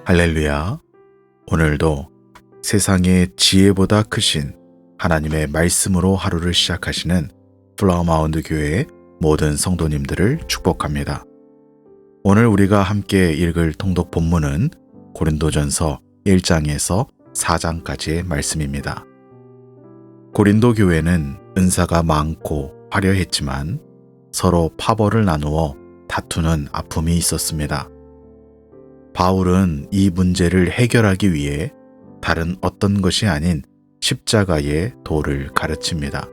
할렐루야. 오늘도 세상의 지혜보다 크신 하나님의 말씀으로 하루를 시작하시는 플라워마운드 교회의 모든 성도님들을 축복합니다. 오늘 우리가 함께 읽을 통독 본문은 고린도전서 1장에서 4장까지의 말씀입니다. 고린도 교회는 은사가 많고 화려했지만 서로 파벌을 나누어 다투는 아픔이 있었습니다. 바울은 이 문제를 해결하기 위해 다른 어떤 것이 아닌 십자가의 도를 가르칩니다.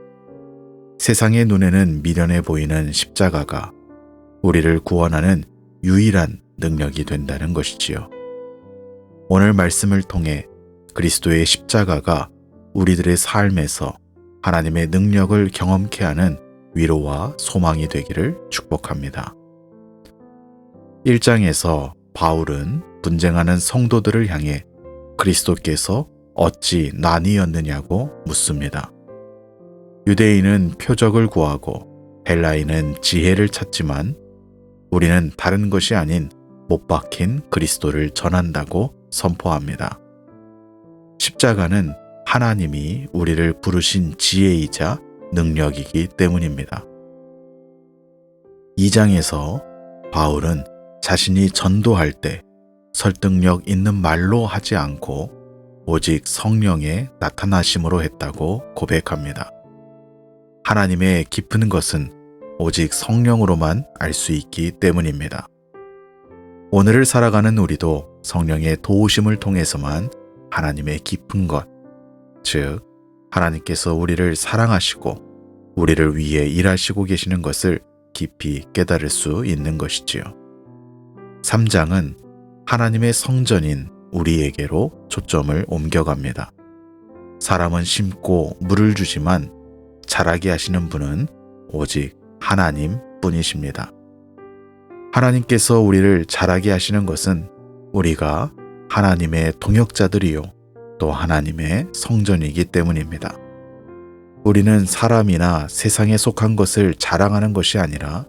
세상의 눈에는 미련해 보이는 십자가가 우리를 구원하는 유일한 능력이 된다는 것이지요. 오늘 말씀을 통해 그리스도의 십자가가 우리들의 삶에서 하나님의 능력을 경험케 하는 위로와 소망이 되기를 축복합니다. 1장에서 바울은 분쟁하는 성도들을 향해 그리스도께서 어찌 나뉘었느냐고 묻습니다. 유대인은 표적을 구하고 헬라인은 지혜를 찾지만 우리는 다른 것이 아닌 못 박힌 그리스도를 전한다고 선포합니다. 십자가는 하나님이 우리를 부르신 지혜이자 능력이기 때문입니다. 2장에서 바울은 자신이 전도할 때 설득력 있는 말로 하지 않고 오직 성령의 나타나심으로 했다고 고백합니다. 하나님의 깊은 것은 오직 성령으로만 알 수 있기 때문입니다. 오늘을 살아가는 우리도 성령의 도우심을 통해서만 하나님의 깊은 것, 즉 하나님께서 우리를 사랑하시고 우리를 위해 일하시고 계시는 것을 깊이 깨달을 수 있는 것이지요. 3장은 하나님의 성전인 우리에게로 초점을 옮겨갑니다. 사람은 심고 물을 주지만 자라게 하시는 분은 오직 하나님 뿐이십니다. 하나님께서 우리를 자라게 하시는 것은 우리가 하나님의 동역자들이요 또 하나님의 성전이기 때문입니다. 우리는 사람이나 세상에 속한 것을 자랑하는 것이 아니라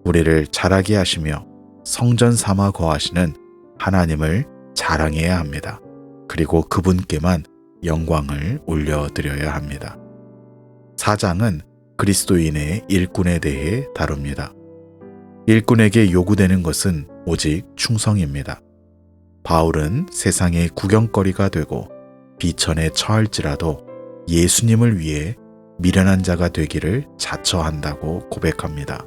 우리를 자라게 하시며 성전 삼아 거하시는 하나님을 자랑해야 합니다. 그리고 그분께만 영광을 올려드려야 합니다. 4장은 그리스도인의 일꾼에 대해 다룹니다. 일꾼에게 요구되는 것은 오직 충성입니다. 바울은 세상의 구경거리가 되고 비천에 처할지라도 예수님을 위해 미련한 자가 되기를 자처한다고 고백합니다.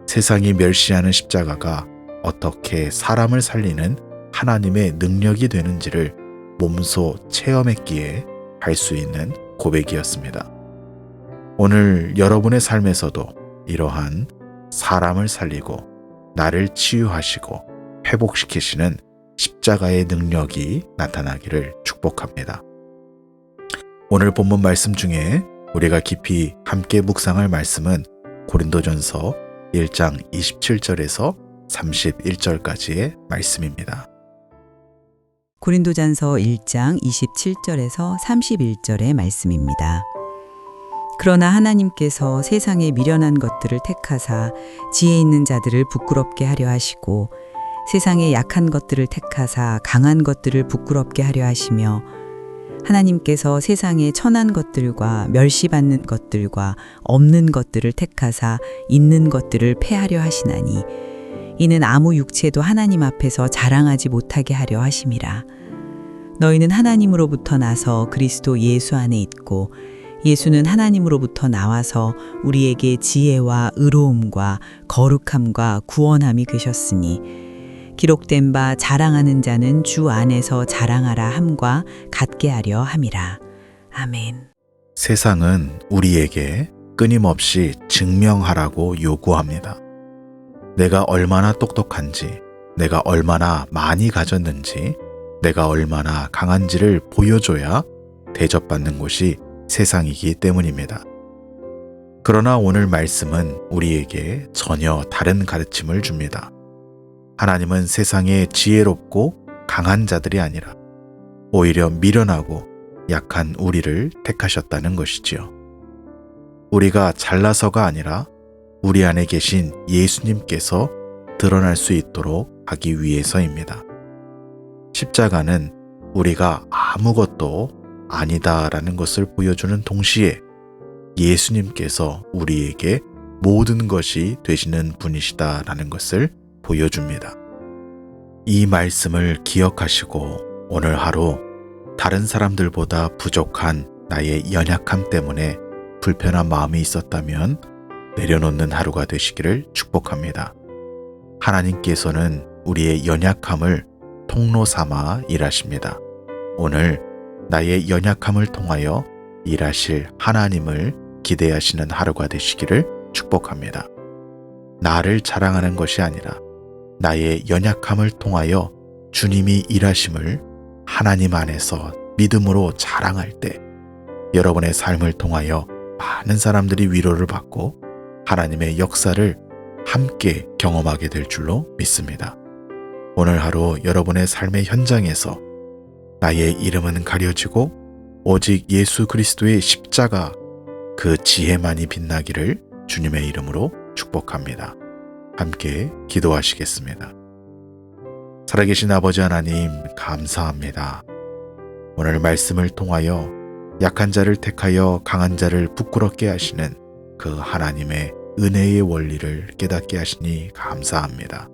세상이 멸시하는 십자가가 어떻게 사람을 살리는 하나님의 능력이 되는지를 몸소 체험했기에 할 수 있는 고백이었습니다. 오늘 여러분의 삶에서도 이러한 사람을 살리고 나를 치유하시고 회복시키시는 십자가의 능력이 나타나기를 축복합니다. 오늘 본문 말씀 중에 우리가 깊이 함께 묵상할 말씀은 고린도전서 1장 27절에서 31절까지의 말씀입니다. 고린도전서 1장 27절에서 31절의 말씀입니다. 그러나 하나님께서 세상에 미련한 것들을 택하사 지혜 있는 자들을 부끄럽게 하려 하시고 세상에 약한 것들을 택하사 강한 것들을 부끄럽게 하려 하시며 하나님께서 세상에 천한 것들과 멸시받는 것들과 없는 것들을 택하사 있는 것들을 패하려 하시나니 이는 아무 육체도 하나님 앞에서 자랑하지 못하게 하려 하심이라. 너희는 하나님으로부터 나서 그리스도 예수 안에 있고 예수는 하나님으로부터 나와서 우리에게 지혜와 의로움과 거룩함과 구원함이 되셨으니 기록된 바 자랑하는 자는 주 안에서 자랑하라 함과 같게 하려 함이라. 아멘. 세상은 우리에게 끊임없이 증명하라고 요구합니다. 내가 얼마나 똑똑한지, 내가 얼마나 많이 가졌는지, 내가 얼마나 강한지를 보여줘야 대접받는 곳이 세상이기 때문입니다. 그러나 오늘 말씀은 우리에게 전혀 다른 가르침을 줍니다. 하나님은 세상에 지혜롭고 강한 자들이 아니라 오히려 미련하고 약한 우리를 택하셨다는 것이지요. 우리가 잘나서가 아니라 우리 안에 계신 예수님께서 드러날 수 있도록 하기 위해서입니다. 십자가는 우리가 아무것도 아니다라는 것을 보여주는 동시에 예수님께서 우리에게 모든 것이 되시는 분이시다라는 것을 보여줍니다. 이 말씀을 기억하시고 오늘 하루 다른 사람들보다 부족한 나의 연약함 때문에 불편한 마음이 있었다면 내려놓는 하루가 되시기를 축복합니다. 하나님께서는 우리의 연약함을 통로 삼아 일하십니다. 오늘 나의 연약함을 통하여 일하실 하나님을 기대하시는 하루가 되시기를 축복합니다. 나를 자랑하는 것이 아니라 나의 연약함을 통하여 주님이 일하심을 하나님 안에서 믿음으로 자랑할 때 여러분의 삶을 통하여 많은 사람들이 위로를 받고 하나님의 역사를 함께 경험하게 될 줄로 믿습니다. 오늘 하루 여러분의 삶의 현장에서 나의 이름은 가려지고 오직 예수 그리스도의 십자가 그 지혜만이 빛나기를 주님의 이름으로 축복합니다. 함께 기도하시겠습니다. 살아계신 아버지 하나님 감사합니다. 오늘 말씀을 통하여 약한 자를 택하여 강한 자를 부끄럽게 하시는 그 하나님의 은혜의 원리를 깨닫게 하시니 감사합니다.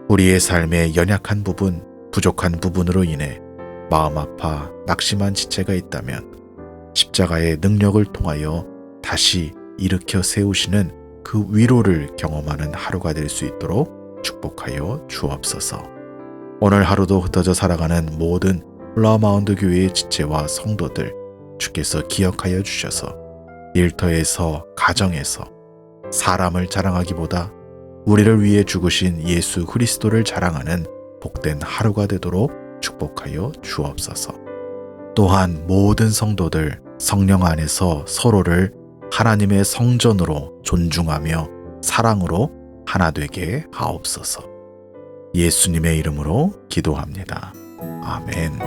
우리의 삶의 연약한 부분, 부족한 부분으로 인해 마음 아파 낙심한 지체가 있다면 십자가의 능력을 통하여 다시 일으켜 세우시는 그 위로를 경험하는 하루가 될 수 있도록 축복하여 주옵소서. 오늘 하루도 흩어져 살아가는 모든 플라워마운드 교회의 지체와 성도들 주께서 기억하여 주셔서 일터에서 가정에서 사람을 자랑하기보다 우리를 위해 죽으신 예수 그리스도를 자랑하는 복된 하루가 되도록 축복하여 주옵소서. 또한 모든 성도들 성령 안에서 서로를 하나님의 성전으로 존중하며 사랑으로 하나 되게 하옵소서. 예수님의 이름으로 기도합니다. 아멘.